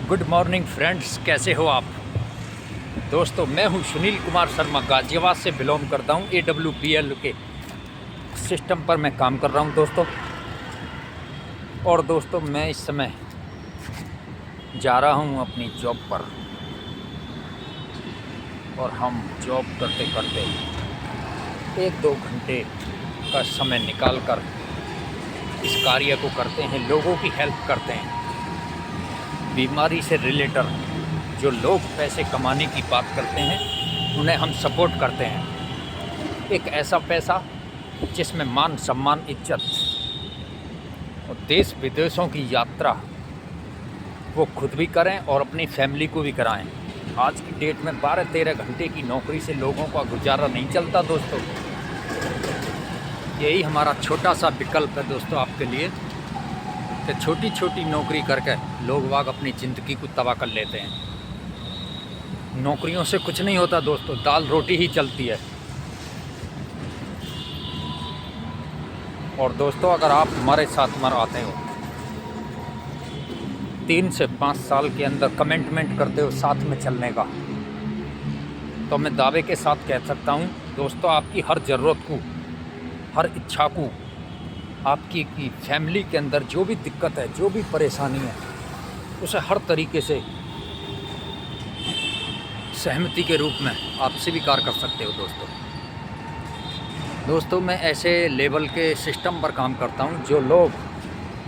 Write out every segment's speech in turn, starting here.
Good morning friends, कैसे हो आप दोस्तों। मैं हूं सुनील कुमार शर्मा, गाज़ियाबाद से बिलोंग करता हूं। AWPL के सिस्टम पर मैं काम कर रहा हूं दोस्तों। और दोस्तों मैं इस समय जा रहा हूं अपनी जॉब पर, और हम जॉब करते करते 1-2 घंटे का समय निकाल कर इस कार्य को करते हैं, लोगों की हेल्प करते हैं। बीमारी से रिलेटेड जो लोग पैसे कमाने की बात करते हैं, उन्हें हम सपोर्ट करते हैं। एक ऐसा पैसा जिसमें मान सम्मान, इज्जत और देश विदेशों की यात्रा वो खुद भी करें और अपनी फैमिली को भी कराएं। आज की डेट में 12-13 घंटे की नौकरी से लोगों का गुजारा नहीं चलता दोस्तों। यही हमारा छोटा सा विकल्प है दोस्तों आपके लिए, कि छोटी छोटी नौकरी करके लोग वाग अपनी ज़िंदगी को तबाह कर लेते हैं। नौकरियों से कुछ नहीं होता दोस्तों, दाल रोटी ही चलती है। और दोस्तों अगर आप हमारे साथ आते हो, 3 से 5 साल के अंदर कमिटमेंट करते हो साथ में चलने का, तो मैं दावे के साथ कह सकता हूँ दोस्तों, आपकी हर ज़रूरत को, हर इच्छा को, आपकी फैमिली के अंदर जो भी दिक्कत है, जो भी परेशानी है, उसे हर तरीके से सहमति के रूप में आप स्वीकार कर सकते हो दोस्तों। मैं ऐसे लेवल के सिस्टम पर काम करता हूं जो लोग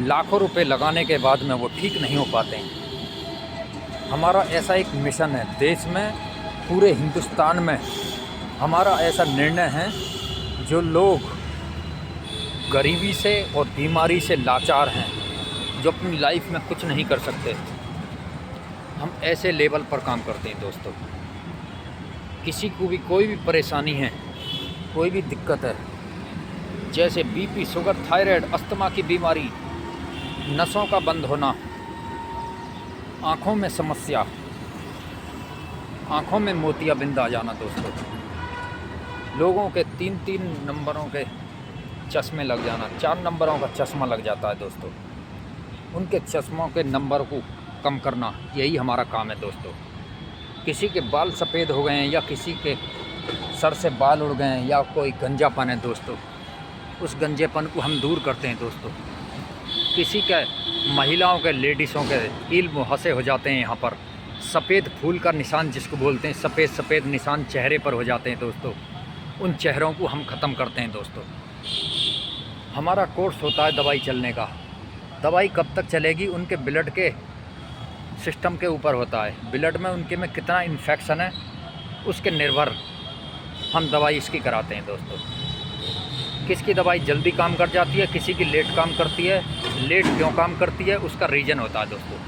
लाखों रुपए लगाने के बाद में वो ठीक नहीं हो पाते हैं। हमारा ऐसा एक मिशन है देश में, पूरे हिंदुस्तान में हमारा ऐसा निर्णय है, जो लोग गरीबी से और बीमारी से लाचार हैं, जो अपनी लाइफ में कुछ नहीं कर सकते, हम ऐसे लेवल पर काम करते हैं दोस्तों। किसी को भी कोई भी परेशानी है, कोई भी दिक्कत है, जैसे बीपी, शुगर, थायराइड, अस्थमा की बीमारी, नसों का बंद होना, आँखों में समस्या, आँखों में मोतियाबिंद आ जाना दोस्तों, लोगों के 3-3 नंबरों के चश्मे लग जाना, 4 नंबरों का चश्मा लग जाता है दोस्तों, उनके चश्मों के नंबर को कम करना, यही हमारा काम है दोस्तों। किसी के बाल सफ़ेद हो गए हैं, या किसी के सर से बाल उड़ गए हैं, या कोई गंजापन है दोस्तों, उस गंजेपन को हम दूर करते हैं दोस्तों। किसी के महिलाओं के, लेडीज़ों के ईल मुहासे हो जाते हैं, यहाँ पर सफ़ेद फूल का निशान जिसको बोलते हैं, सफ़ेद सफ़ेद निशान चेहरे पर हो जाते हैं दोस्तों, उन चेहरों को हम ख़त्म करते हैं दोस्तों। हमारा कोर्स होता है दवाई चलने का। दवाई कब तक चलेगी, उनके ब्लड के सिस्टम के ऊपर होता है। ब्लड में उनके में कितना इन्फेक्शन है, उसके निर्भर हम दवाई इसकी कराते हैं दोस्तों। किसकी दवाई जल्दी काम कर जाती है, किसी की लेट काम करती है। लेट क्यों काम करती है, उसका रीज़न होता है दोस्तों।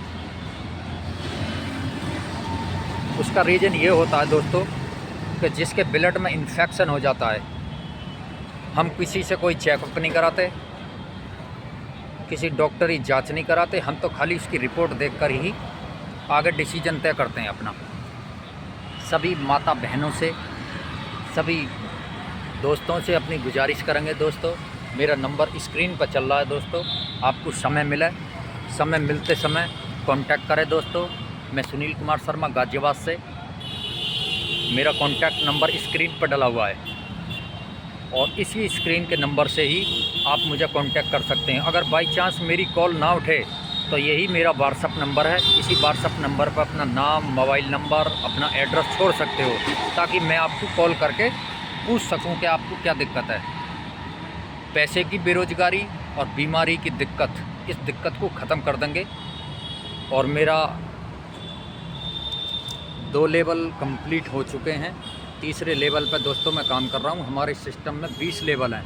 उसका रीज़न ये होता है दोस्तों कि जिसके ब्लड में इन्फेक्शन हो जाता है, हम किसी से कोई चेकअप नहीं कराते, किसी डॉक्टरी जांच नहीं कराते, हम तो खाली उसकी रिपोर्ट देखकर ही आगे डिसीजन तय करते हैं अपना। सभी माता बहनों से, सभी दोस्तों से अपनी गुजारिश करेंगे दोस्तों, मेरा नंबर स्क्रीन पर चल रहा है दोस्तों, आपको समय मिले, समय मिलते समय कांटेक्ट करें दोस्तों। मैं सुनील कुमार शर्मा, गाज़ियाबाद से, मेरा कांटेक्ट नंबर स्क्रीन पर डला हुआ है, और इसी स्क्रीन के नंबर से ही आप मुझे कांटेक्ट कर सकते हैं। अगर बाई चांस मेरी कॉल ना उठे तो यही मेरा व्हाट्सअप नंबर है, इसी व्हाट्सअप नंबर पर अपना नाम, मोबाइल नंबर, अपना एड्रेस छोड़ सकते हो, ताकि मैं आपको कॉल करके पूछ सकूं कि आपको क्या दिक्कत है। पैसे की बेरोज़गारी और बीमारी की दिक्कत, इस दिक्कत को ख़त्म कर देंगे। और मेरा 2 लेवल कंप्लीट हो चुके हैं, तीसरे लेवल पर दोस्तों मैं काम कर रहा हूँ। हमारे सिस्टम में 20 लेवल हैं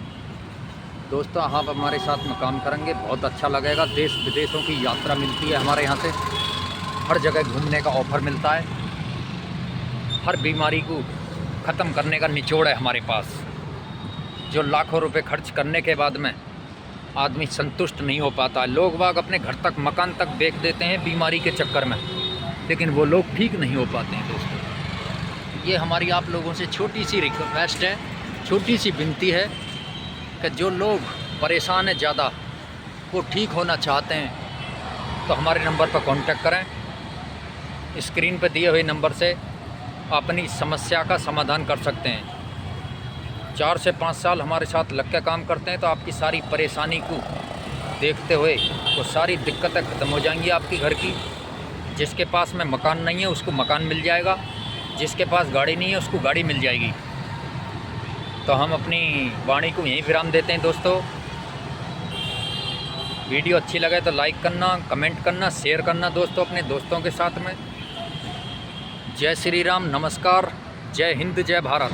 दोस्तों, आप हमारे साथ में काम करेंगे, बहुत अच्छा लगेगा। देश विदेशों की यात्रा मिलती है हमारे यहाँ से, हर जगह घूमने का ऑफ़र मिलता है, हर बीमारी को ख़त्म करने का निचोड़ है हमारे पास। जो लाखों रुपए खर्च करने के बाद में आदमी संतुष्ट नहीं हो पाता है, लोग बाग अपने घर तक, मकान तक बेच देते हैं बीमारी के चक्कर में, लेकिन वो लोग ठीक नहीं हो पाते हैं दोस्तों। ये हमारी आप लोगों से छोटी सी रिक्वेस्ट है, छोटी सी विनती है, कि जो लोग परेशान हैं ज़्यादा, वो ठीक होना चाहते हैं, तो हमारे नंबर पर कांटेक्ट करें। स्क्रीन पर दिए हुए नंबर से अपनी समस्या का समाधान कर सकते हैं। 4 से 5 साल हमारे साथ लग के काम करते हैं तो आपकी सारी परेशानी को देखते हुए वो सारी दिक्कतें ख़त्म हो जाएंगी आपकी घर की। जिसके पास में मकान नहीं है उसको मकान मिल जाएगा, जिसके पास गाड़ी नहीं है उसको गाड़ी मिल जाएगी। तो हम अपनी वाणी को यहीं विराम देते हैं दोस्तों। वीडियो अच्छी लगे तो लाइक करना, कमेंट करना, शेयर करना दोस्तों अपने दोस्तों के साथ में। जय श्री राम, नमस्कार, जय हिंद, जय भारत।